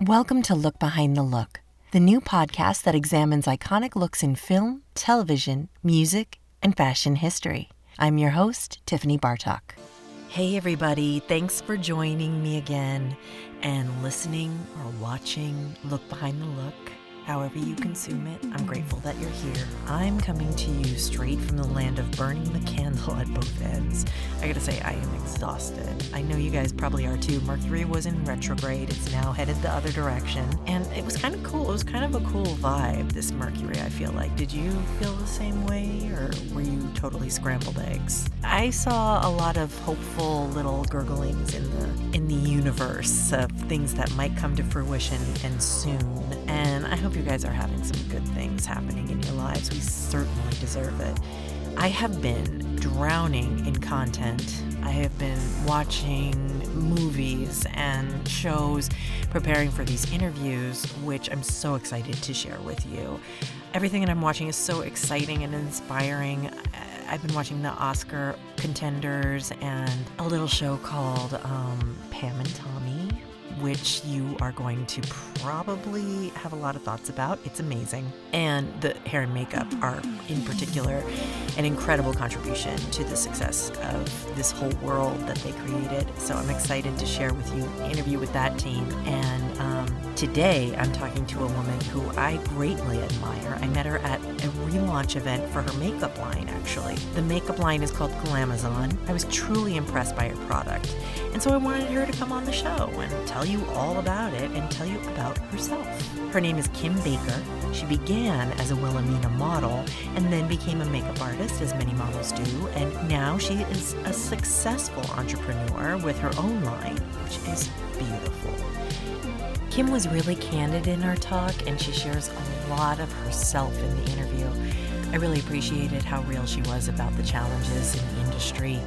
Welcome to Look Behind the Look, the new podcast that examines iconic looks in film, television, music, and fashion history. I'm your host, Tiffany Bartok. Hey everybody, thanks for joining me again and listening or watching Look Behind the Look. However you consume it, I'm grateful that you're here. I'm coming to you straight from the land of burning the candle at both ends. I gotta say, I am exhausted. I know you guys probably are too. Mercury was in retrograde. It's now headed the other direction. And it was kind of cool. It was kind of a cool vibe, this Mercury, I feel like. Did you feel the same way, or were you totally scrambled eggs? I saw a lot of hopeful little gurglings in the universe of things that might come to fruition and soon. And I hope you guys are having some good things happening in your lives. We certainly deserve it. I have been drowning in content. I have been watching movies and shows, preparing for these interviews, which I'm so excited to share with you. Everything that I'm watching is so exciting and inspiring. I've been watching the Oscar contenders and a little show called Pam and Tommy, which you are going to probably have a lot of thoughts about. It's amazing. And the hair and makeup are, in particular, an incredible contribution to the success of this whole world that they created. So I'm excited to share with you an interview with that team. And today I'm talking to a woman who I greatly admire. I met her at a relaunch event for her makeup line, actually. The makeup line is called Glamazon. I was truly impressed by her product. And so I wanted her to come on the show and tell you all about it and tell you about herself. Her name is Kim Baker. She began as a Wilhelmina model and then became a makeup artist, as many models do. And now she is a successful entrepreneur with her own line, which is beautiful. Kim was really candid in our talk, and she shares a lot of herself in the interview. I really appreciated how real she was about the challenges in the industry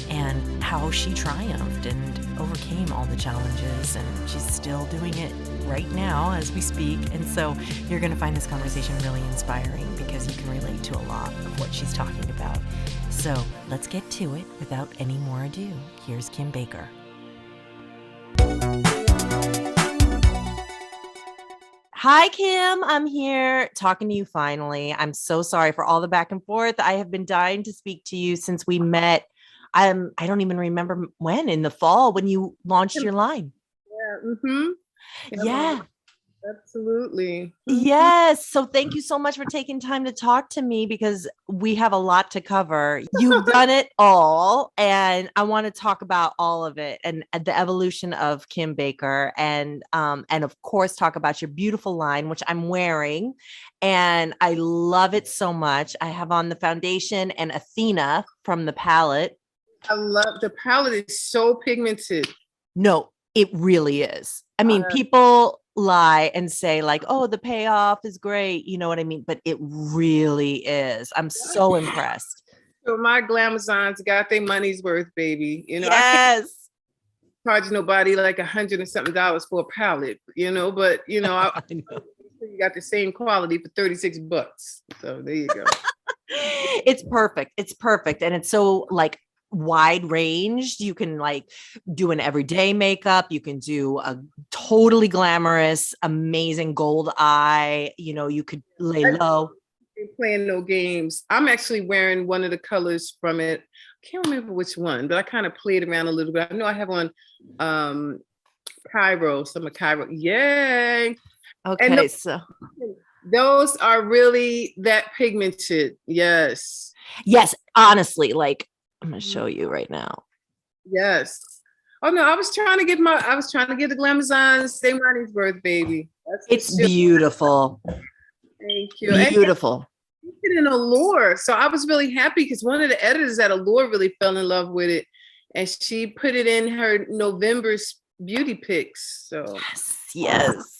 and how she triumphed and overcame all the challenges, and she's still doing it right now as we speak. And so you're going to find this conversation really inspiring because you can relate to a lot of what she's talking about. So let's get to it without any more ado. Here's Kim Baker. Hi, Kim. I'm here talking to you finally. I'm so sorry for all the back and forth. I have been dying to speak to you since we met. I don't even remember when, in the fall, when you launched your line. Yeah. Mm-hmm. Yeah. Absolutely. Yes. So thank you so much for taking time to talk to me because we have a lot to cover. You've done it all, and I want to talk about all of it and the evolution of Kim Baker, and of course talk about your beautiful line, which I'm wearing, and I love it so much. I have on the foundation and Athena from the palette. I love the palette. Is so pigmented. No, it really is. I mean, people lie and say like, oh, the payoff is great. You know what I mean? But it really is. I'm so impressed. So my Glamazons got their money's worth, baby. You know, yes. I can't charge nobody like $100 and something for a palette, you know, but you know, I know. You got the same quality for $36. So there you go. It's perfect. It's perfect. And it's so like wide ranged. You can like do an everyday makeup. You can do a totally glamorous, amazing gold eye. You know, you could lay low. Playing no games. I'm actually wearing one of the colors from it. I can't remember which one, but I kind of played around a little bit. I know I have on Cairo, some of Cairo. Yay. Okay. And so those are really that pigmented. Yes. Yes. Honestly, like I'm going to show you right now. Yes. Oh no, I was trying to get the Glamazons, their money's worth, baby. It's beautiful. Thank you. Beautiful. And in Allure. So I was really happy because one of the editors at Allure really fell in love with it. And she put it in her November's beauty picks. So yes.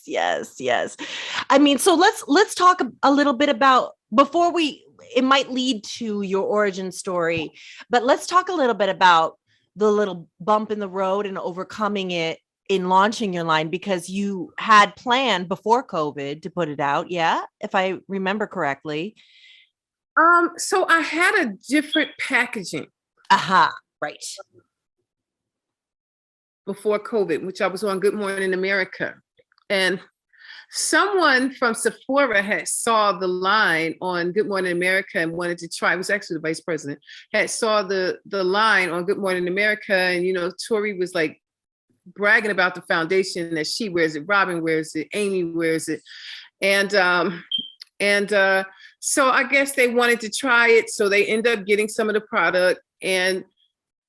I mean, so let's talk a little bit about before it might lead to your origin story, but let's talk a little bit about the little bump in the road and overcoming it in launching your line, because you had planned before COVID to put it out. Yeah. If I remember correctly. So I had a different packaging. Right. Before COVID, which I was on Good Morning America. And someone from Sephora had saw the line on Good Morning America and wanted to try. It was actually the vice president had saw the line on Good Morning America, and Tori was like bragging about the foundation that she wears it, Robin wears it, Amy wears it, and so I guess they wanted to try it, so they end up getting some of the product. And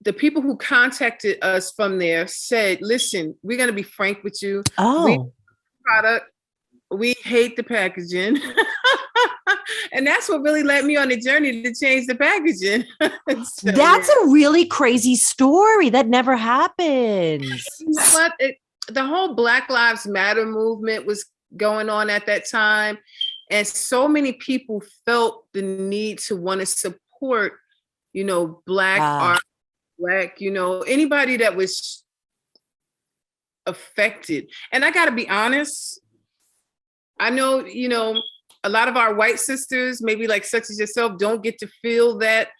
the people who contacted us from there said, "Listen, we're going to be frank with you. Oh, Product. We hate the packaging." And that's what really led me on the journey to change the packaging. So, that's a really crazy story. That never happens. But the whole Black Lives Matter movement was going on at that time. And so many people felt the need to want to support, Black art, Black, anybody that was affected. And I got to be honest, I know, a lot of our white sisters, maybe like such as yourself, don't get to feel that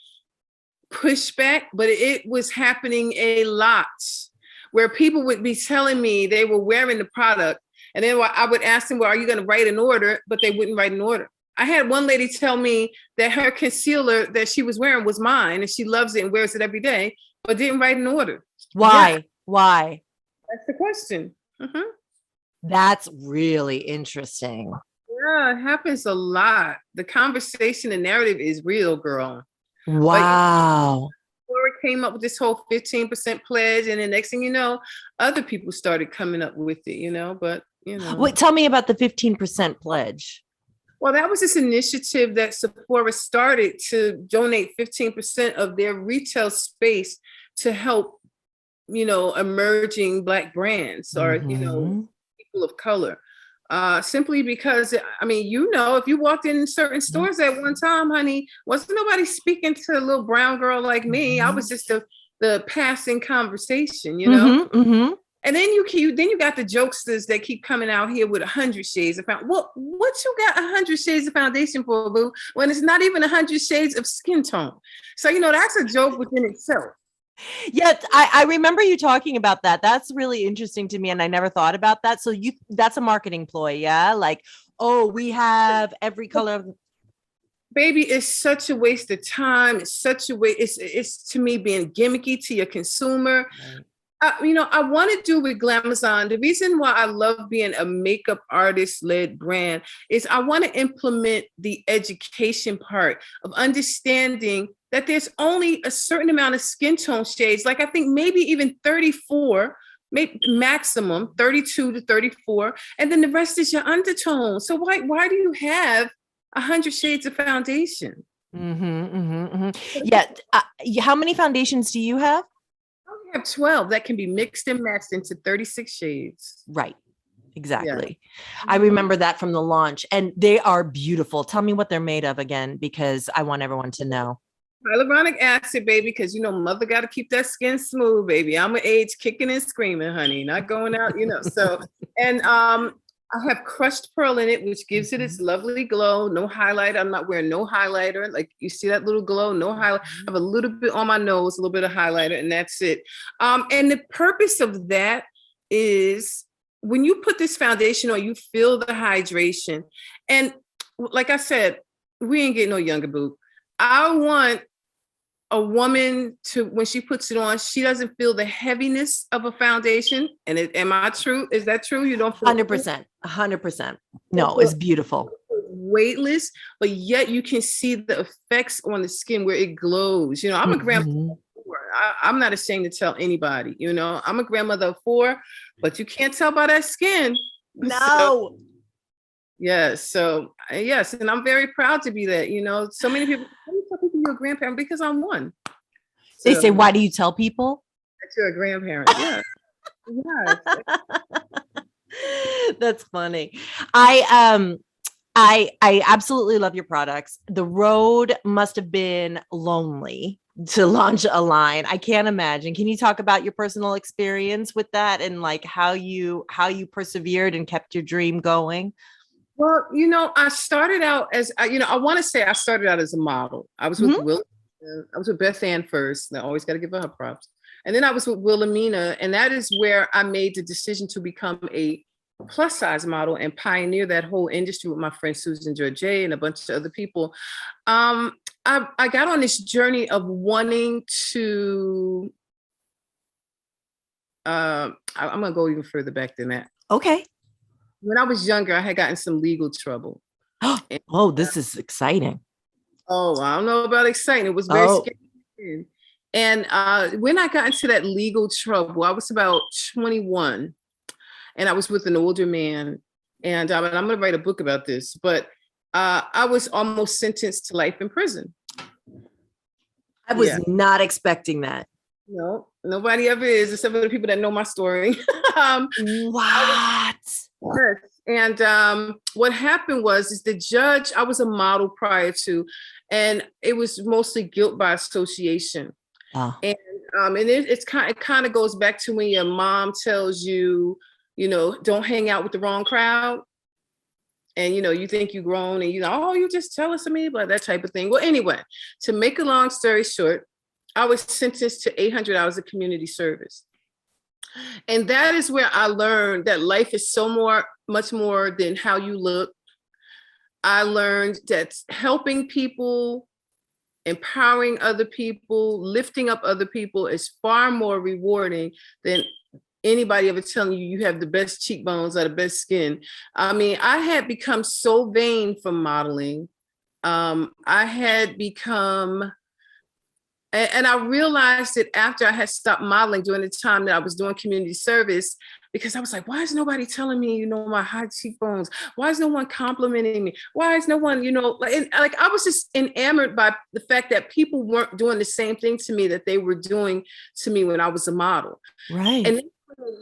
pushback, but it was happening a lot where people would be telling me they were wearing the product. And then I would ask them, well, are you going to write an order? But they wouldn't write an order. I had one lady tell me that her concealer that she was wearing was mine and she loves it and wears it every day, but didn't write an order. Why? Yeah. Why? That's the question. Mm-hmm. That's really interesting. Yeah, it happens a lot. The conversation and narrative is real, girl. Wow. Laura came up with this whole 15% pledge, and the next thing you know, other people started coming up with it, but Wait, tell me about the 15% pledge. Well, that was this initiative that Sephora started to donate 15% of their retail space to help, emerging Black brands or, people of color. Simply because, if you walked in certain stores at one time, honey, wasn't nobody speaking to a little brown girl like me. I was just the passing conversation, And then you got the jokesters that keep coming out here with 100 shades of foundation. Well, what you got 100 shades of foundation for, boo? When it's not even 100 shades of skin tone. So that's a joke within itself. Yeah, I remember you talking about that. That's really interesting to me, and I never thought about that. So that's a marketing ploy, yeah? Like, oh, we have every color of... Baby, it's such a waste of time. It's such a waste. It's to me being gimmicky to your consumer. Right. I want to do with Glamazon. The reason why I love being a makeup artist-led brand is I want to implement the education part of understanding that there's only a certain amount of skin tone shades. Like I think maybe even 34, maybe maximum 32 to 34, and then the rest is your undertone. So why do you have 100 shades of foundation? Yeah. How many foundations do you have? I have 12 that can be mixed and matched into 36 shades. Right. Exactly. Yeah. I remember that from the launch, and they are beautiful. Tell me what they're made of again, because I want everyone to know. Hyaluronic acid, baby, because mother got to keep that skin smooth, baby. I'm an age kicking and screaming, honey, not going out, So, and I have crushed pearl in it, which gives it its lovely glow. No highlight. I'm not wearing no highlighter. Like you see that little glow, no highlight. I have a little bit on my nose, a little bit of highlighter, and that's it. And the purpose of that is when you put this foundation on, you feel the hydration. And like I said, we ain't getting no younger, boo. I want a woman to, when she puts it on, she doesn't feel the heaviness of a foundation. And am I true? Is that true? You don't feel 100%. No, it's beautiful. Weightless, but yet you can see the effects on the skin where it glows. I'm a grandmother of 4. I'm not ashamed to tell anybody, I'm a grandmother of 4, but you can't tell by that skin. No. So, yes. So yes. And I'm very proud to be that, so many people, you're a grandparent because I'm one. They say, why do you tell people that you're a grandparent? Yeah. Yes. That's funny. I absolutely love your products. The road must have been lonely to launch a line. I can't imagine. Can you talk about your personal experience with that and like how you persevered and kept your dream going? Well, I started out as, I want to say I started out as a model. I was with I was with Beth Ann first. I always got to give her props. And then I was with Wilhelmina, and that is where I made the decision to become a plus size model and pioneer that whole industry with my friend Susan George and a bunch of other people. I got on this journey of wanting to, I'm gonna go even further back than that. Okay. When I was younger, I had gotten some legal trouble. Oh, this is exciting. Oh, I don't know about exciting. It was very scary. And when I got into that legal trouble, I was about 21 and I was with an older man. And I'm going to write a book about this, but I was almost sentenced to life in prison. I was not expecting that. No, nobody ever is, except for the people that know my story. What? And what happened is the judge, I was a model prior to, and it was mostly guilt by association. Oh. And it kind of goes back to when your mom tells you, don't hang out with the wrong crowd. And, you think you're grown and, oh, you just jealous of me, but that type of thing. Well, anyway, to make a long story short, I was sentenced to 800 hours of community service. And that is where I learned that life is much more than how you look. I learned that helping people, empowering other people, lifting up other people is far more rewarding than anybody ever telling you have the best cheekbones or the best skin. I mean, I had become so vain from modeling. I had become, and I realized it after I had stopped modeling during the time that I was doing community service, because I was like, why is nobody telling me, my high cheekbones? Why is no one complimenting me? Why is no one, like I was just enamored by the fact that people weren't doing the same thing to me that they were doing to me when I was a model. Right. And it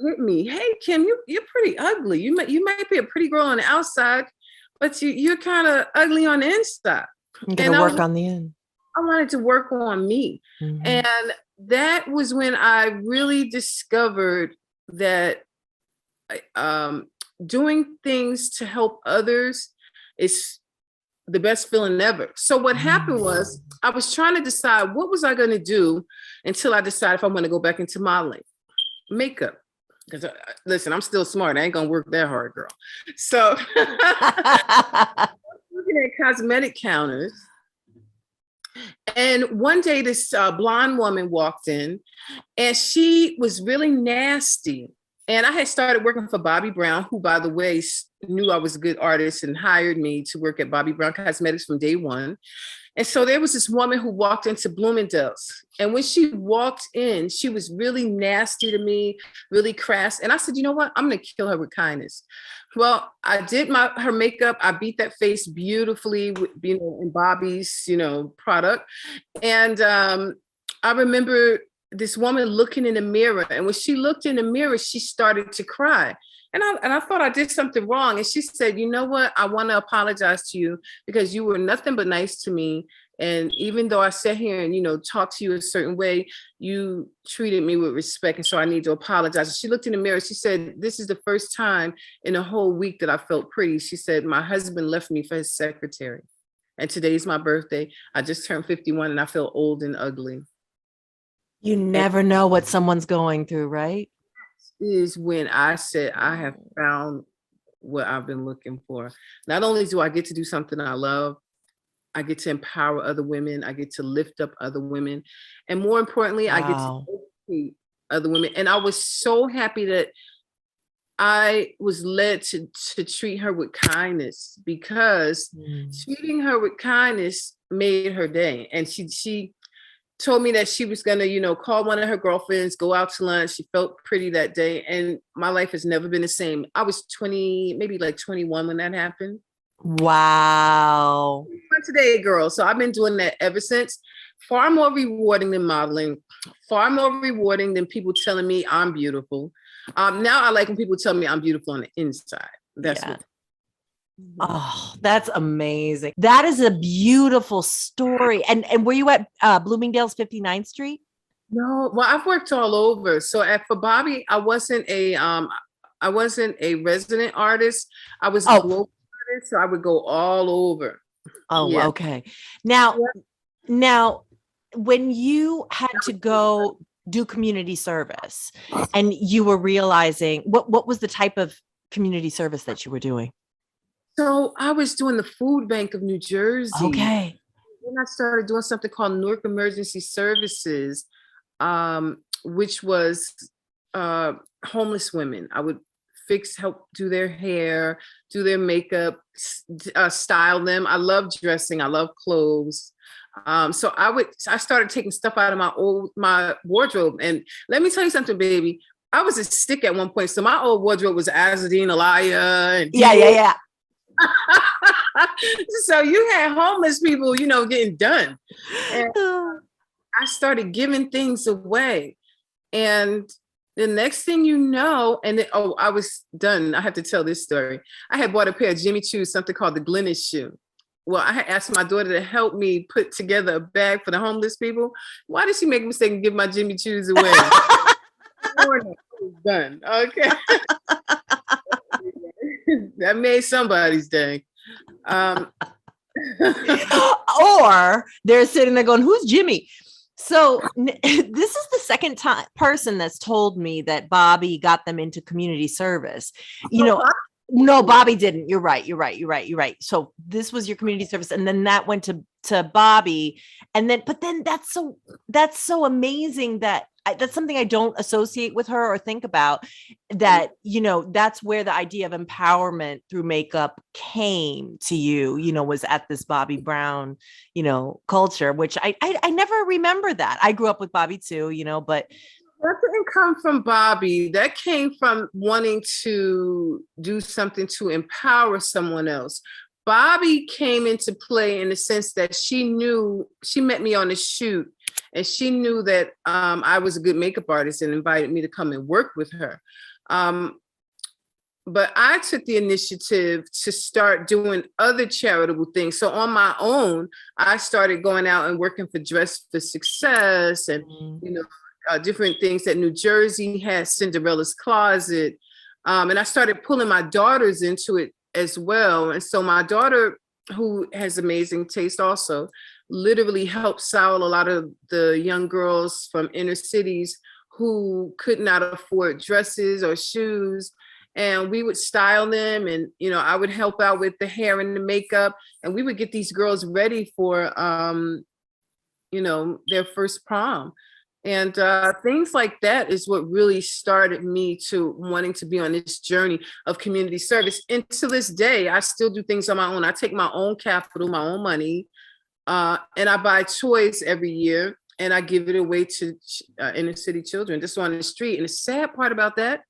hit me, hey, Kim, you're pretty ugly. You might be a pretty girl on the outside, but you're kind of ugly on the inside. You gotta work on the end. I wanted to work on me. Mm-hmm. And that was when I really discovered that doing things to help others is the best feeling ever. So what happened was I was trying to decide what was I going to do until I decided if I'm going to go back into modeling. Makeup. Because listen, I'm still smart. I ain't going to work that hard, girl. So looking at cosmetic counters. And one day this blonde woman walked in and she was really nasty. And I had started working for Bobbi Brown, who, by the way, knew I was a good artist and hired me to work at Bobbi Brown Cosmetics from day one. And so there was this woman who walked into Bloomingdale's. And when she walked in, she was really nasty to me, really crass. And I said, you know what? I'm going to kill her with kindness. Well, I did her makeup. I beat that face beautifully with, in Bobbi's, product. And I remember this woman looking in the mirror. And when she looked in the mirror, she started to cry. And I thought I did something wrong. And she said, you know what? I want to apologize to you because you were nothing but nice to me. And even though I sat here and, talked to you a certain way, you treated me with respect. And so I need to apologize. And she looked in the mirror. She said, this is the first time in a whole week that I felt pretty. She said, my husband left me for his secretary. And today's my birthday. I just turned 51 and I feel old and ugly. You never know what someone's going through, right? Is when I said, I have found what I've been looking for. Not only do I get to do something I love, I get to empower other women. I get to lift up other women. And more importantly, wow. I get to educate other women. And I was so happy that I was led to treat her with kindness because treating her with kindness made her day. And she told me that she was going to, call one of her girlfriends, go out to lunch. She felt pretty that day. And my life has never been the same. I was 20, maybe like 21 when that happened. Wow. Today, girl. So I've been doing that ever since. Far more rewarding than modeling, far more rewarding than people telling me I'm beautiful. Now I like when people tell me I'm beautiful on the inside. That's what. Oh, that's amazing. That is a beautiful story. And were you at Bloomingdale's 59th Street? No, well, I've worked all over. So for Bobbi, I wasn't a resident artist. I was a global artist, so I would go all over. Oh, yeah. Okay. Now, when you had to go do community service and you were realizing what was the type of community service that you were doing? So I was doing the food bank of New Jersey. Okay. Then I started doing something called Newark Emergency Services, which was homeless women. I would help do their hair, do their makeup, style them. I love dressing. I love clothes. So I started taking stuff out of my wardrobe. And let me tell you something, baby. I was a stick at one point. So my old wardrobe was Azadine, Alaya. And Yeah. So you had homeless people, getting done. And I started giving things away. And the next thing you know, I was done. I have to tell this story. I had bought a pair of Jimmy Choo's, something called the Glennis shoe. Well, I had asked my daughter to help me put together a bag for the homeless people. Why did she make a mistake and give my Jimmy Choo's away? Done. Okay. That made somebody's day. Or they're sitting there going, who's Jimmy? So this is the second person that's told me that Bobby got them into community service. No, Bobby didn't. You're right. So this was your community service. And then that went to Bobby. But then that's so amazing that's something I don't associate with her or think about, that, that's where the idea of empowerment through makeup came to you, was at this Bobby Brown, culture, which I never remember that. I grew up with Bobby too, but that didn't come from Bobby. That came from wanting to do something to empower someone else. Bobby came into play in the sense that she met me on a shoot, and she knew that I was a good makeup artist and invited me to come and work with her. But I took the initiative to start doing other charitable things. So on my own, I started going out and working for Dress for Success and, different things that New Jersey had, Cinderella's Closet. And I started pulling my daughters into it as well. And so my daughter, who has amazing taste also, literally helped style a lot of the young girls from inner cities who could not afford dresses or shoes. And we would style them, and, I would help out with the hair and the makeup, and we would get these girls ready for, their first prom. And things like that is what really started me to wanting to be on this journey of community service. And to this day, I still do things on my own. I take my own capital, my own money, and I buy toys every year, and I give it away to inner city children just on the street. And the sad part about that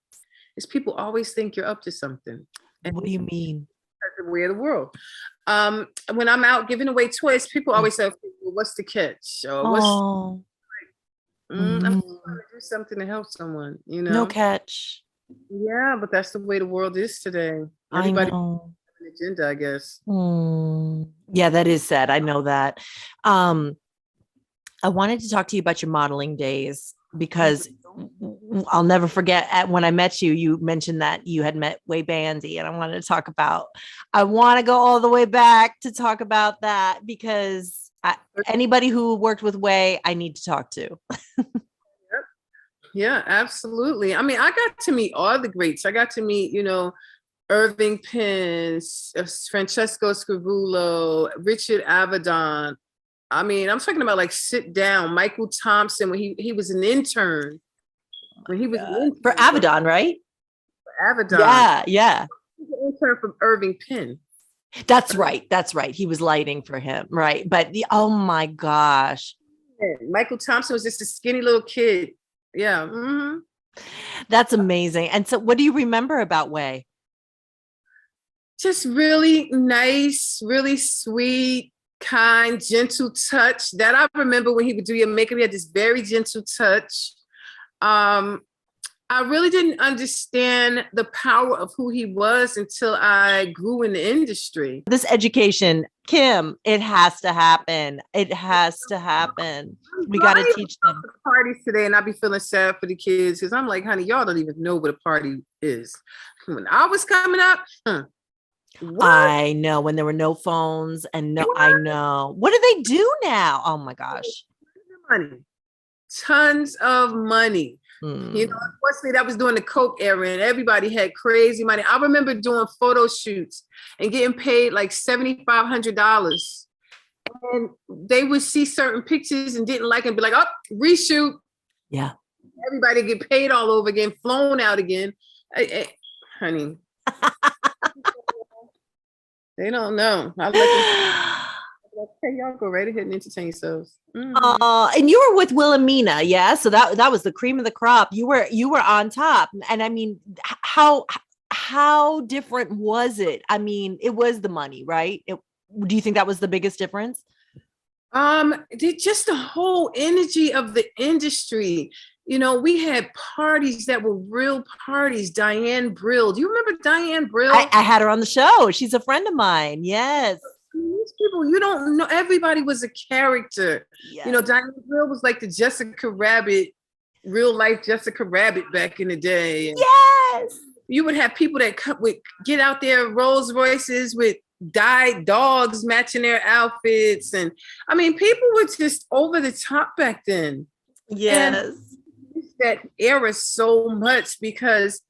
is people always think you're up to something. And what do you mean? That's the way of the world. When I'm out giving away toys, people always say, well, what's the catch? Or I'm trying to do something to help someone, No catch. Yeah, but that's the way the world is today. Everybody has an agenda, I guess. Yeah, that is sad. I know that. I wanted to talk to you about your modeling days, because I'll never forget when I met you, you mentioned that you had met Way Bandy, and I want to go all the way back to talk about that, because anybody who worked with Way, I need to talk to. Yeah, absolutely. I mean, I got to meet all the greats. I got to meet, Irving Penn, Francesco Scrivulo, Richard Avedon. I mean, I'm talking about like sit down, Michael Thompson, when he was an intern. When he was an intern, for Avedon, right? For Avedon. Yeah. He was an intern from Irving Penn. That's right. He was lighting for him, right? But oh my gosh. Michael Thompson was just a skinny little kid. Yeah. Mm-hmm. That's amazing. And so what do you remember about Way? Just really nice, really sweet, kind, gentle touch. That I remember when he would do your makeup, he had this very gentle touch. I really didn't understand the power of who he was until I grew in the industry. This education, Kim, it has to happen. It has to happen. We got to teach them. Parties today, and I be feeling sad for the kids, because I'm like, honey, y'all don't even know what a party is. When I was coming up, I know, when there were no phones and I know. What do they do now? Oh my gosh. Money. Tons of money. You know, unfortunately, that was during the Coke era and everybody had crazy money. I remember doing photo shoots and getting paid like $7,500. And they would see certain pictures and didn't like it and be like, oh, reshoot. Yeah. Everybody get paid all over again, flown out again. Honey. They don't know. I let them, okay, y'all go right ahead and entertain yourselves. And you were with Wilhelmina, yeah. So that was the cream of the crop. You were on top. And I mean, how different was it? I mean, it was the money, right? Do you think that was the biggest difference? Just the whole energy of the industry. You know, we had parties that were real parties. Diane Brill. Do you remember Diane Brill? I had her on the show. She's a friend of mine. Yes. These people, you don't know, everybody was a character. Yes. You know, Diane Brill was like the Jessica Rabbit, real life Jessica Rabbit back in the day. And yes. You would have people that would get out there Rolls Royces with dyed dogs matching their outfits. And I mean, people were just over the top back then. Yes. And that era so much because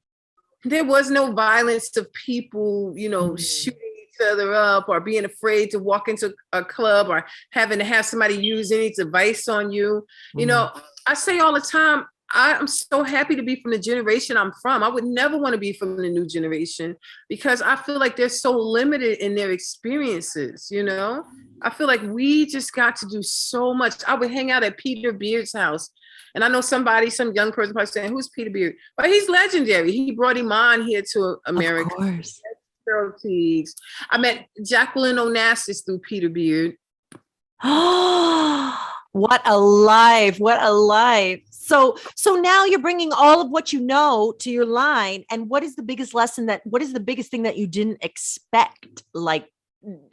there was no violence of people, you know, shooting each other up or being afraid to walk into a club or having to have somebody use any device on you. You know, I say all the time, I'm so happy to be from the generation I'm from. I would never want to be from the new generation because I feel like they're so limited in their experiences, you know? I feel like we just got to do so much. I would hang out at Peter Beard's house. And I know some young person probably saying, who's Peter Beard? But he's legendary. He brought him on here to America. Of course. I met Jacqueline Onassis through Peter Beard. What a life. What a life. So now you're bringing all of what you know to your line. And what is the biggest what is the biggest thing that you didn't expect, like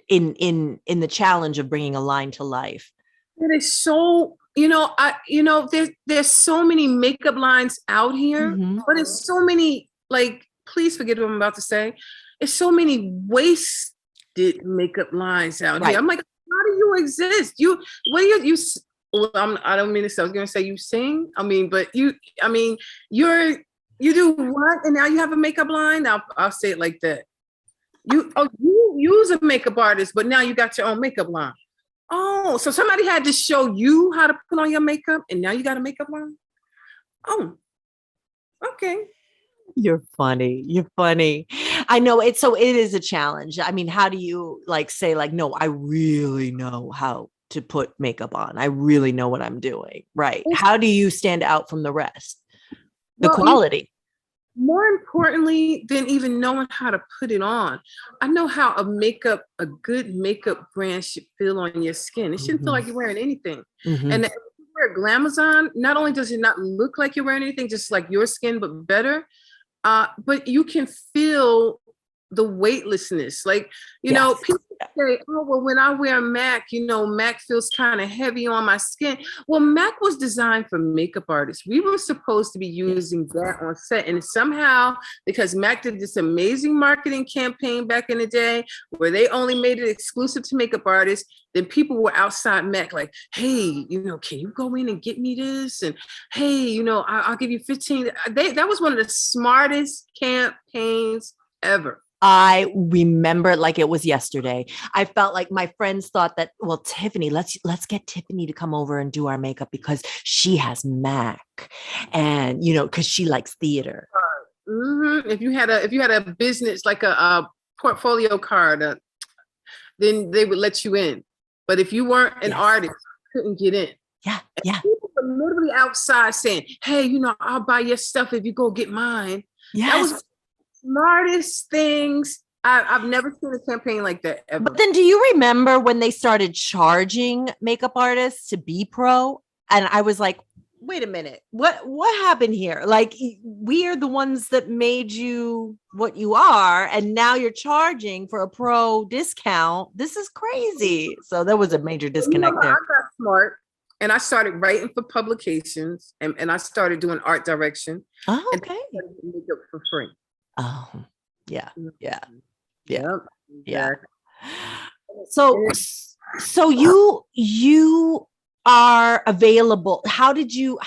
in the challenge of bringing a line to life? It is so, there's so many makeup lines out here, but it's so many, like, please forget what I'm about to say. It's so many wasted makeup lines out here. I'm like, how do you exist? I don't mean to say, I was going to say you sing. I mean, but you do what? And now you have a makeup line? I'll say it like that. You use a makeup artist, but now you got your own makeup line. Oh, so somebody had to show you how to put on your makeup and now you got a makeup line? Oh, okay. You're funny. You're funny. I know it is a challenge. I mean, how do you say no, I really know how to put makeup on. I really know what I'm doing. Right. How do you stand out from the rest? The quality. More importantly than even knowing how to put it on, I know how a good makeup brand should feel on your skin. It shouldn't feel like you're wearing anything. And if you wear Glamazon, not only does it not look like you're wearing anything, just like your skin, but better, but you can feel the weightlessness. Like, know, people say, oh, well, when I wear MAC, MAC feels kind of heavy on my skin. Well, MAC was designed for makeup artists. We were supposed to be using that on set. And somehow, because MAC did this amazing marketing campaign back in the day where they only made it exclusive to makeup artists, then people were outside MAC like, hey, can you go in and get me this? And hey, I'll give you 15. That was one of the smartest campaigns ever. I remember it like it was yesterday. I felt like my friends thought that, well, Tiffany, let's get Tiffany to come over and do our makeup because she has MAC and, because she likes theater. If you had a business, like a portfolio card, then they would let you in. But if you weren't an artist, you couldn't get in. Yeah. And people were literally outside saying, hey, I'll buy your stuff if you go get mine. Yes. That was smartest things. I've never seen a campaign like that ever. But then do you remember when they started charging makeup artists to be pro? And I was like, wait a minute, what happened here? Like, we are the ones that made you what you are, and now you're charging for a pro discount. This is crazy. So there was a major disconnect there. I got smart and I started writing for publications and I started doing art direction. Oh, okay. And makeup for free. Oh, yeah. Yeah. So you are available. How did you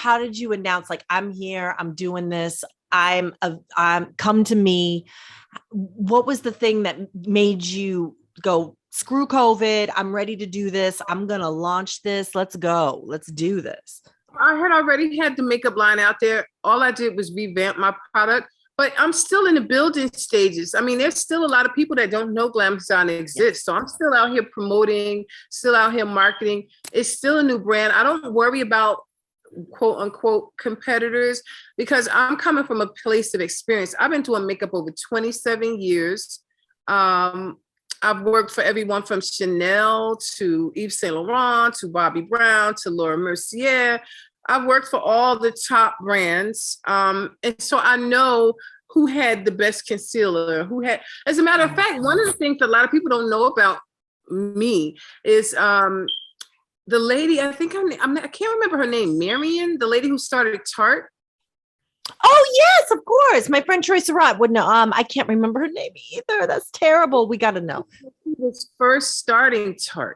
announce, like, I'm here, I'm doing this, I'm come to me? What was the thing that made you go, screw COVID, I'm ready to do this, I'm going to launch this, let's go, let's do this? I had already had the makeup line out there. All I did was revamp my product, but I'm still in the building stages. I mean, there's still a lot of people that don't know Glam Design exists. So I'm still out here promoting, still out here marketing. It's still a new brand. I don't worry about quote unquote competitors because I'm coming from a place of experience. I've been doing makeup over 27 years. I've worked for everyone from Chanel to Yves Saint Laurent to Bobbi Brown to Laura Mercier. I've worked for all the top brands. And so I know who had the best concealer, as a matter of fact, one of the things that a lot of people don't know about me is the lady, I can't remember her name, Marion, the lady who started Tarte. Oh yes, of course. My friend Troy Surratt would know. I can't remember her name either. That's terrible. We got to know. She was first starting Tarte.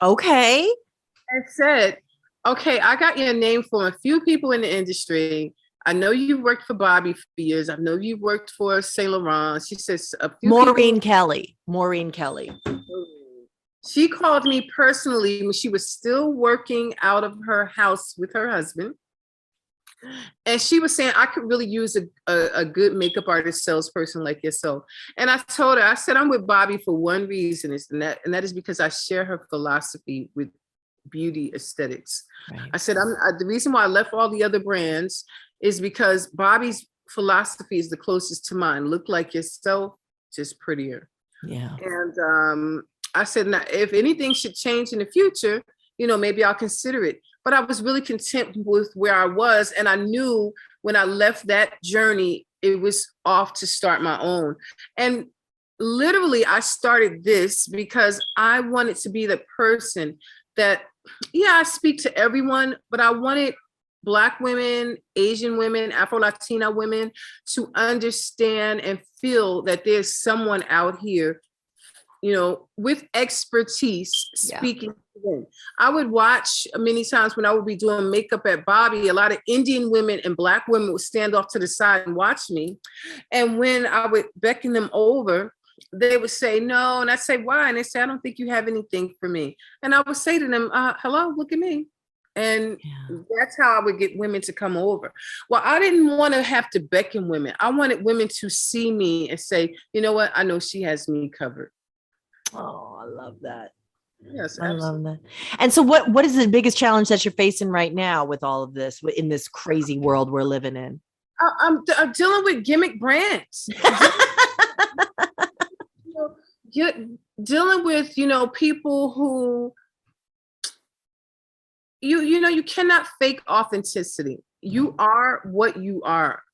Okay. I said, okay, I got your name from a few people in the industry. I know you worked for Bobbi for years. I know you worked for Saint Laurent. She says a few Maureen Kelly. She called me personally when she was still working out of her house with her husband. And she was saying, I could really use a good makeup artist salesperson like yourself. And I told her, I said, I'm with Bobbi for one reason, and that is because I share her philosophy with beauty aesthetics. Right. I said, the reason why I left all the other brands is because Bobbi's philosophy is the closest to mine. Look like yourself, just prettier. Yeah. And I said, now, if anything should change in the future, maybe I'll consider it. But I was really content with where I was. And I knew when I left that journey, it was off to start my own. And literally, I started this because I wanted to be the person that, I speak to everyone, but I wanted Black women, Asian women, Afro-Latina women to understand and feel that there's someone out here, with expertise speaking to them. I would watch many times when I would be doing makeup at Bobbi, a lot of Indian women and Black women would stand off to the side and watch me. And when I would beckon them over, they would say no. And I'd say, why? And they say, I don't think you have anything for me. And I would say to them, hello, look at me. And that's how I would get women to come over. Well, I didn't want to have to beckon women. I wanted women to see me and say, you know what? I know she has me covered. Oh, I love that. Yes, I love that. And so what is the biggest challenge that you're facing right now with all of this, in this crazy world we're living in? I'm dealing with gimmick brands. Dealing with, people who, you cannot fake authenticity. You are what you are.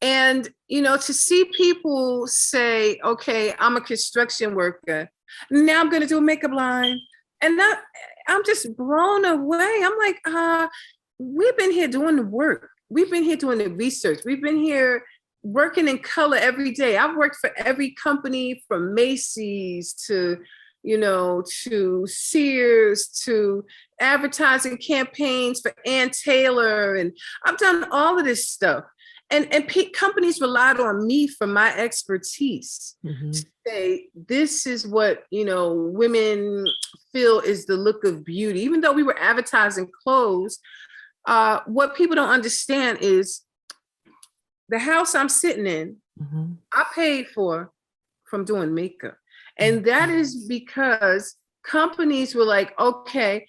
And, to see people say, okay, I'm a construction worker. Now I'm going to do a makeup line. And I'm just blown away. I'm like, we've been here doing the work. We've been here doing the research. We've been here working in color every day. I've worked for every company from Macy's to Sears, to advertising campaigns for Ann Taylor. And I've done all of this stuff. And companies relied on me for my expertise to say, this is what, women feel is the look of beauty. Even though we were advertising clothes, what people don't understand is the house I'm sitting in, I paid for from doing makeup. And that is because companies were like, okay,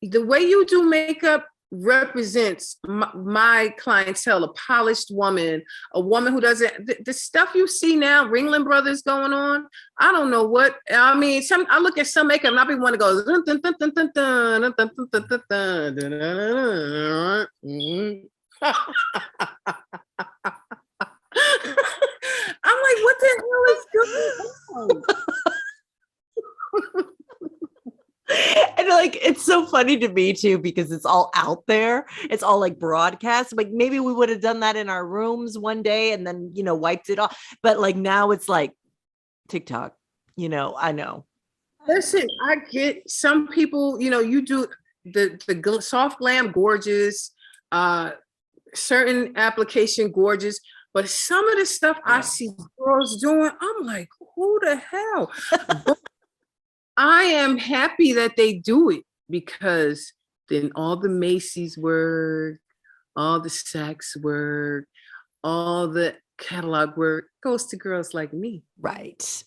the way you do makeup represents my clientele, a polished woman, a woman who doesn't, the stuff you see now, Ringling Brothers going on, I don't know what, I mean, I look at some makeup and I be want to go, I'm like, what the hell is going on? And like, it's so funny to me too, because it's all out there. It's all like broadcast. Like maybe we would have done that in our rooms one day and then, wiped it off. But like now it's like TikTok, I know. Listen, I get some people, you do soft glam, gorgeous, certain application, gorgeous. But some of the stuff I see girls doing, I'm like, who the hell? But I am happy that they do it, because then all the Macy's work, all the Saks work, all the catalog work goes to girls like me. Right.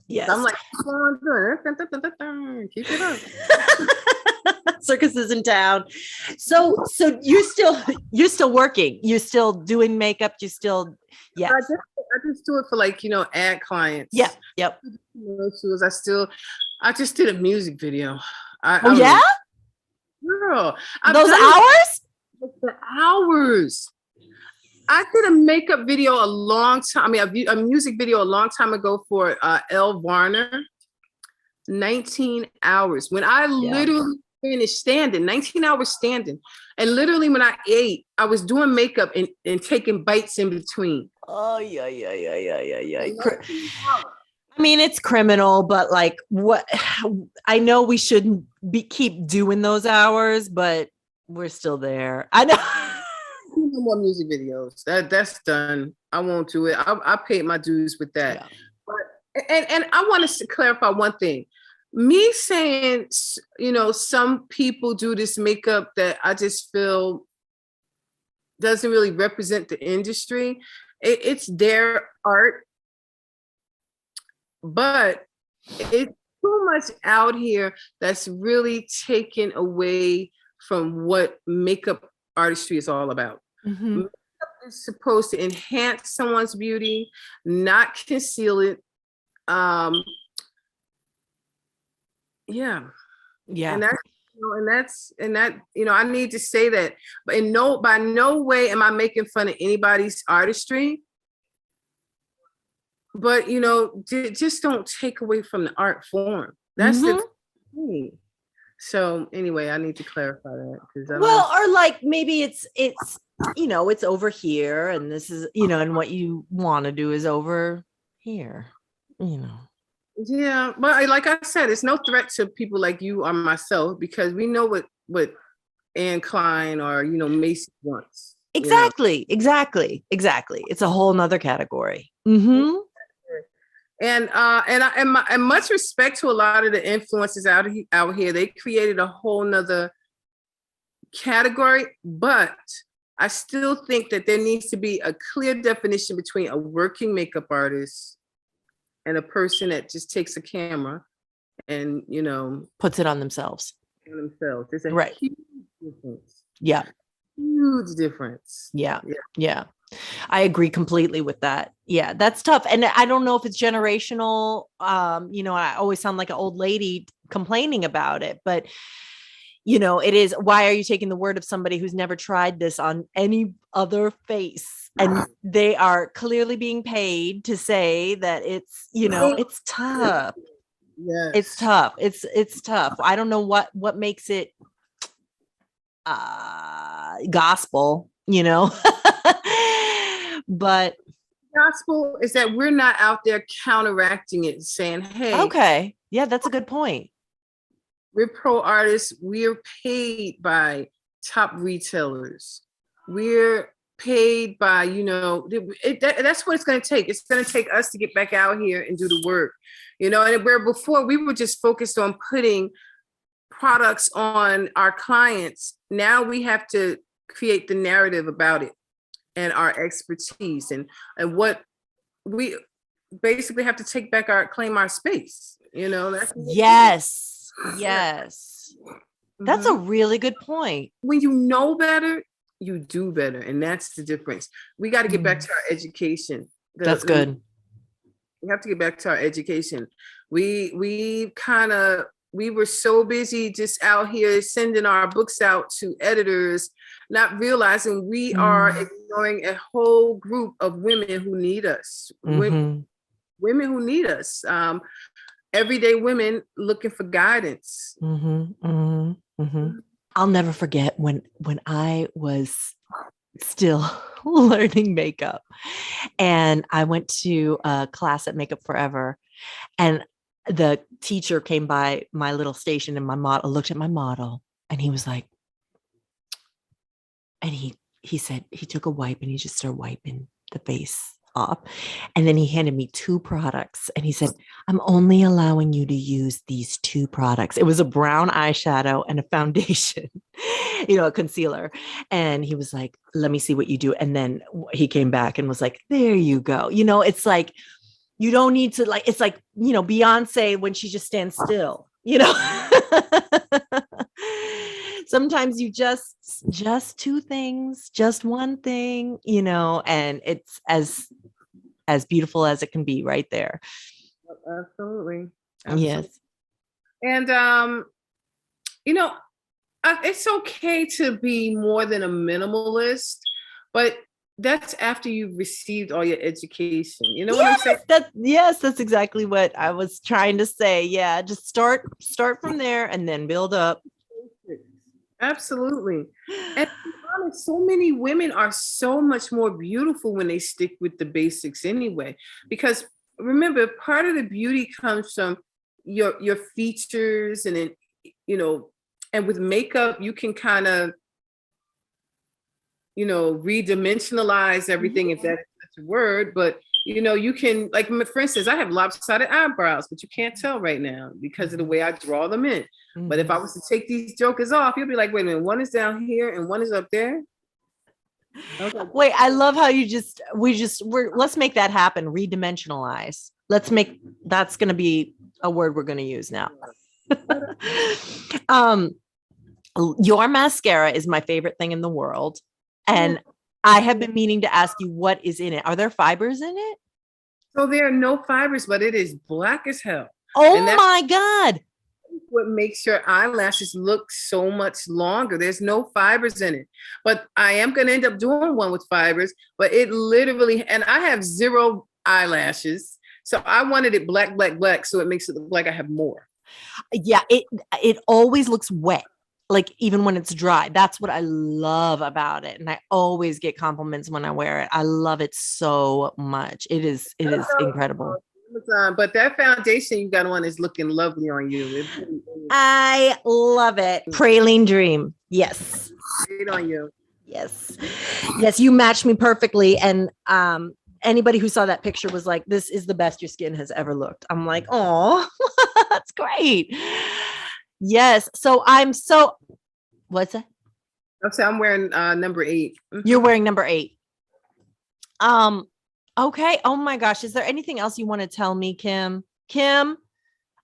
Yes. I'm like, keep it up. Circus is in town. So you're still working. You're still doing makeup. I just do it for, like, ad clients. Yeah. Yep. I just did a music video. Girl, those hours? The hours. I did a makeup video a long time. A music video a long time ago for Elle Varner. 19 hours. When I literally finished standing, 19 hours standing. And literally when I ate, I was doing makeup and taking bites in between. Oh, yeah. I mean, it's criminal, but like, what? I know we shouldn't keep doing those hours, but we're still there. I know. No more music videos. That's done. I won't do it. I paid my dues with that. Yeah. But and I want to clarify one thing. Me saying, some people do this makeup that I just feel doesn't really represent the industry. It's their art, but it's too much out here that's really taken away from what makeup artistry is all about. Mm-hmm. Makeup is supposed to enhance someone's beauty, not conceal it. Yeah. And I need to say that, but by no way am I making fun of anybody's artistry. But just don't take away from the art form. That's the thing. So anyway, I need to clarify that, because or like maybe it's it's over here, and this is and what you want to do is over here. Yeah, but like I said, it's no threat to people like you or myself, because we know what Anne Klein or Macy wants. Exactly. It's a whole nother category. Mm-hmm. And much respect to a lot of the influencers out here. They created a whole nother category, but I still think that there needs to be a clear definition between a working makeup artist and a person that just takes a camera and puts it on themselves. There's a huge difference. Yeah. Huge difference. Yeah. I agree completely with that. Yeah, that's tough. And I don't know if it's generational. I always sound like an old lady complaining about it, but it is. Why are you taking the word of somebody who's never tried this on any other face? And they are clearly being paid to say that it's, it's tough. Yes. It's tough. It's tough. I don't know what makes it gospel, but gospel is that we're not out there counteracting it, saying, hey, okay, yeah, that's a good point. We're pro artists. We're paid by top retailers. We're paid by, that's what it's going to take. It's going to take us to get back out here and do the work, and where before we were just focused on putting products on our clients. Now we have to create the narrative about it and our expertise and what we basically have to take back claim our space. Yes. That's a really good point. When you know better, you do better. And that's the difference. We got to get back to our education. That's good. We have to get back to our education. We were so busy just out here sending our books out to editors, not realizing we are ignoring a whole group of women who need us. Women who need us. Everyday women looking for guidance. I'll never forget when I was still learning makeup, and I went to a class at Makeup Forever, and the teacher came by my little station and my model looked at my model and he was like, and he said, he took a wipe and he just started wiping the face off. And then he handed me 2 products and he said, I'm only allowing you to use these 2 products. It was a brown eyeshadow and a foundation, a concealer. And he was like, let me see what you do. And then he came back and was like, there you go. It's like, you don't need to it's like, Beyonce when she just stands still, sometimes you just 2 things, just one thing, and it's as beautiful as it can be right there. Absolutely. Yes. And, it's okay to be more than a minimalist, but that's after you've received all your education. You know what I'm saying? That's exactly what I was trying to say. Yeah. Just start from there and then build up. Absolutely. And to be honest, so many women are so much more beautiful when they stick with the basics anyway. Because remember, part of the beauty comes from your features, and then, and with makeup, you can kind of, redimensionalize everything, if that's such a word. But you can, like, for instance, I have lopsided eyebrows, but you can't tell right now because of the way I draw them in. Mm-hmm. But if I was to take these jokers off, you'll be like, wait a minute, one is down here and one is up there. Okay. Wait, I love how let's make that happen. Redimensionalize. That's going to be a word we're going to use now. Your mascara is my favorite thing in the world. And I have been meaning to ask you, what is in it? Are there fibers in it? So there are no fibers, but it is black as hell. Oh my God. What makes your eyelashes look so much longer. There's no fibers in it. But I am going to end up doing one with fibers, but it literally, and I have 0 eyelashes. So I wanted it black, black, black. So it makes it look like I have more. Yeah. It always looks wet. Like even when it's dry, that's what I love about it. And I always get compliments when I wear it. I love it so much. It is incredible. But that foundation you got on is looking lovely on you. I love it. Praline Dream. Yes. Great on you. Yes. Yes. You matched me perfectly. And, anybody who saw that picture was like, this is the best your skin has ever looked. I'm like, oh, that's great. Yes. So what's that? I'm wearing number 8. You're wearing number 8. Okay. Oh my gosh. Is there anything else you want to tell me, Kim? Kim,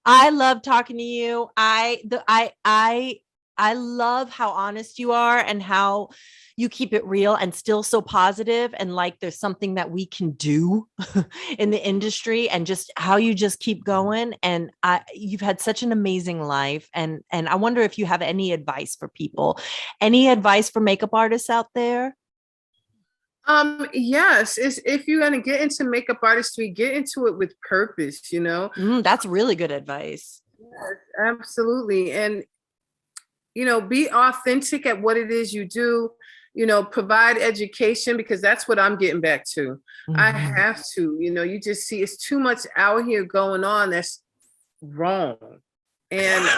I love talking to you. I love how honest you are and how you keep it real and still so positive, and like there's something that we can do in the industry, and just how you just keep going. And you've had such an amazing life. And I wonder if you have any advice for people, any advice for makeup artists out there? Yes, if you're going to get into makeup artistry, get into it with purpose, That's really good advice. Yes, absolutely. And, be authentic at what it is you do, provide education, because that's what I'm getting back to. Mm-hmm. I have to, you just see it's too much out here going on that's wrong. And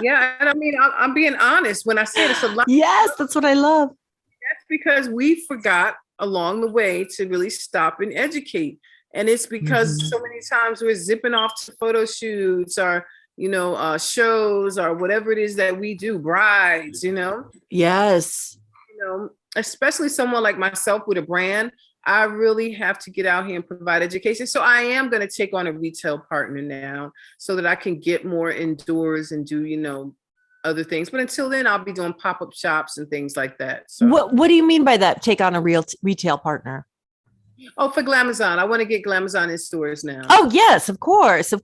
yeah, and I mean, I'm being honest when I say it's a lot. Yes, that's what I love. That's because we forgot along the way to really stop and educate. And it's because so many times we're zipping off to photo shoots or, shows or whatever it is that we do, brides, Yes. Especially someone like myself with a brand, I really have to get out here and provide education. So I am going to take on a retail partner now so that I can get more indoors and do, other things. But until then, I'll be doing pop-up shops and things like that. So what do you mean by that? Take on a real retail partner? Oh, for Glamazon. I want to get Glamazon in stores now. Oh, yes, of course. Have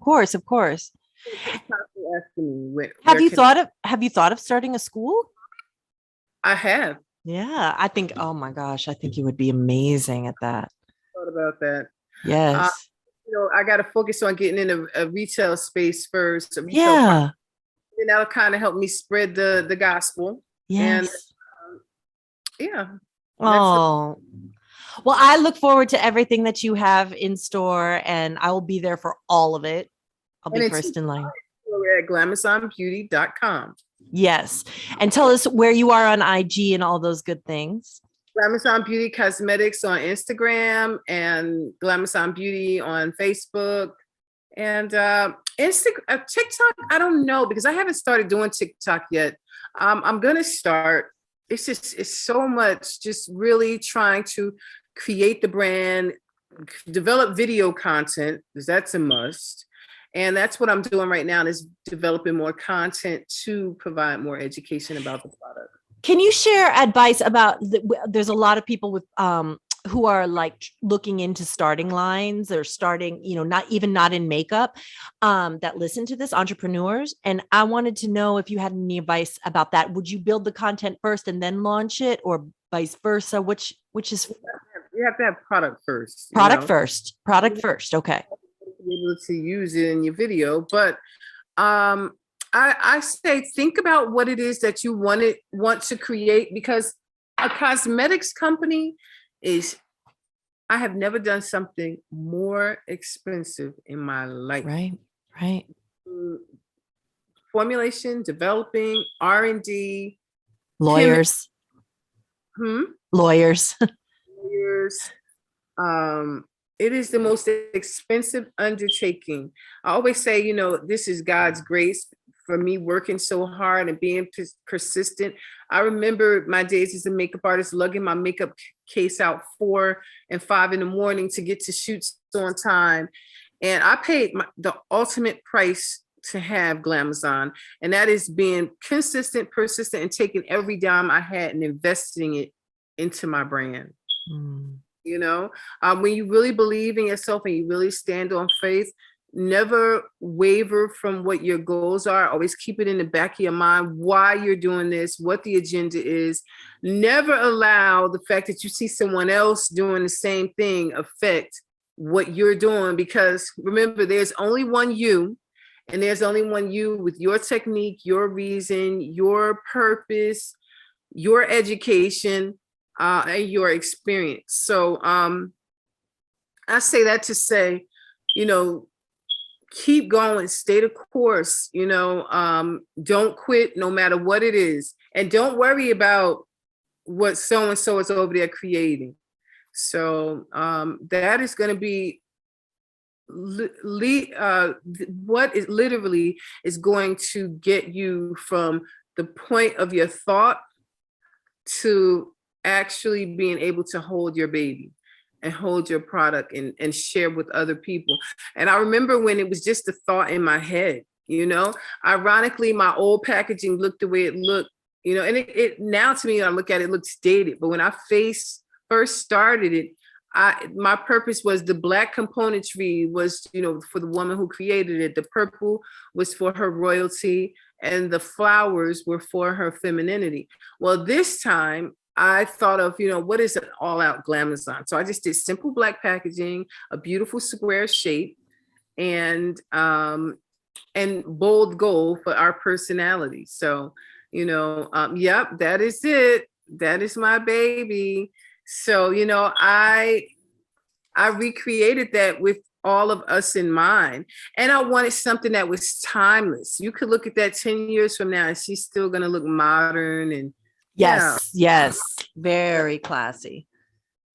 you thought of starting a school? I have. Yeah, I think, oh my gosh, I think you would be amazing at that. Thought about that. Yes. I got to focus on getting in a retail space first. Yeah. And that'll kind of help me spread the gospel. Yes. And yeah. Oh, well, I look forward to everything that you have in store, and I will be there for all of it. I'll be first in line. We're at glamazonbeauty.com. Yes. And tell us where you are on IG and all those good things. Glamazon Beauty Cosmetics on Instagram and Glamazon Beauty on Facebook. And TikTok, I don't know, because I haven't started doing TikTok yet. I'm going to start. It's so much just really trying to create the brand, develop video content, because that's a must. And that's what I'm doing right now, is developing more content to provide more education about the product. Can you share advice about, there's a lot of people with who are like looking into starting lines or starting, not in makeup, that listen to this, entrepreneurs. And I wanted to know if you had any advice about that. Would you build the content first and then launch it, or vice versa? Which is you have to have product first. Product first. Okay. Be able to use it in your video, but I say think about what it is that you want to create, because a cosmetics company I have never done something more expensive in my life. Right. Formulation, developing, R&D, lawyers. Lawyers. It is the most expensive undertaking. I always say, this is God's grace for me working so hard and being persistent. I remember my days as a makeup artist, lugging my makeup case out 4 and 5 in the morning to get to shoots on time. And I paid the ultimate price to have Glamazon. And that is being consistent, persistent, and taking every dime I had and investing it into my brand. When you really believe in yourself and you really stand on faith, never waver from what your goals are. Always keep it in the back of your mind why you're doing this, what the agenda is. Never allow the fact that you see someone else doing the same thing affect what you're doing, because remember, there's only one you, and there's only one you with your technique, your reason, your purpose, your education, and your experience. So I say that to say, keep going, stay the course, don't quit no matter what it is. And don't worry about what so-and-so is over there creating. So that is going to be what is literally is going to get you from the point of your thought to actually being able to hold your baby and hold your product and share with other people. And I remember when it was just a thought in my head, ironically, my old packaging looked the way it looked, and it now to me, I look at it, looks dated. But when I first started it, my purpose was the Black componentry was, for the woman who created it. The purple was for her royalty and the flowers were for her femininity. Well, this time I thought of, what is an all-out Glamazon? So I just did simple Black packaging, a beautiful square shape, and bold gold for our personality. So, yep, that is it. That is my baby. So, I recreated that with all of us in mind. And I wanted something that was timeless. You could look at that 10 years from now and she's still going to look modern and Yes. Very classy.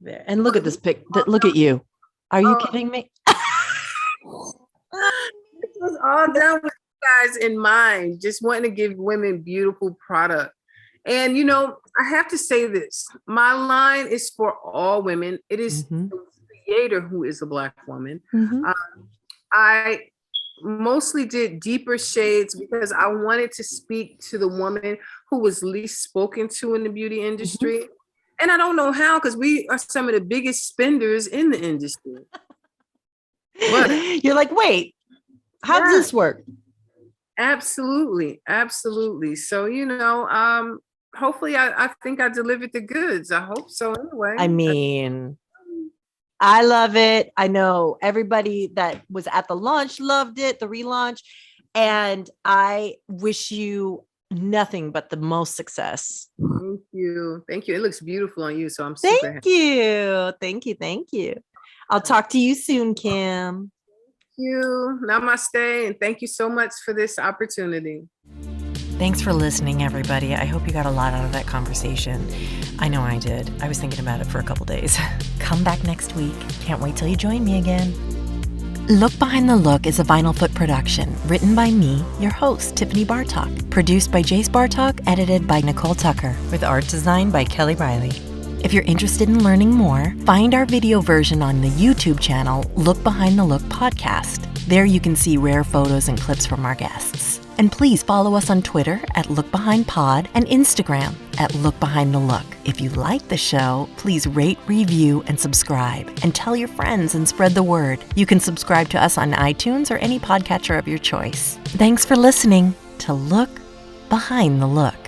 And look at this pic. Look at you. Are you kidding me? It was all done with you guys in mind, just wanting to give women beautiful product. And, I have to say this. My line is for all women. It is the creator who is a Black woman. I mostly did deeper shades because I wanted to speak to the woman who was least spoken to in the beauty industry. And I don't know how, because we are some of the biggest spenders in the industry. But you're like, wait, how does this work? Absolutely. So, hopefully I think I delivered the goods. I hope so anyway. I mean, I love it. I know everybody that was at the launch loved it, the relaunch. And I wish you nothing but the most success. Thank you. It looks beautiful on you. So I'm super happy. Thank you. I'll talk to you soon, Kim. you. Namaste. And thank you so much for this opportunity. Thanks for listening, everybody. I hope you got a lot out of that conversation. I know I did. I was thinking about it for a couple days. Come back next week. Can't wait till you join me again. Look Behind the Look is a Vinyl Foot production, written by me, your host, Tiffany Bartok, produced by Jace Bartok, edited by Nicole Tucker, with art design by Kelly Riley. If you're interested in learning more, find our video version on the YouTube channel, Look Behind the Look Podcast. There you can see rare photos and clips from our guests. And please follow us on Twitter at LookBehindPod and Instagram at LookBehindTheLook. If you like the show, please rate, review, and subscribe. And tell your friends and spread the word. You can subscribe to us on iTunes or any podcatcher of your choice. Thanks for listening to Look Behind the Look.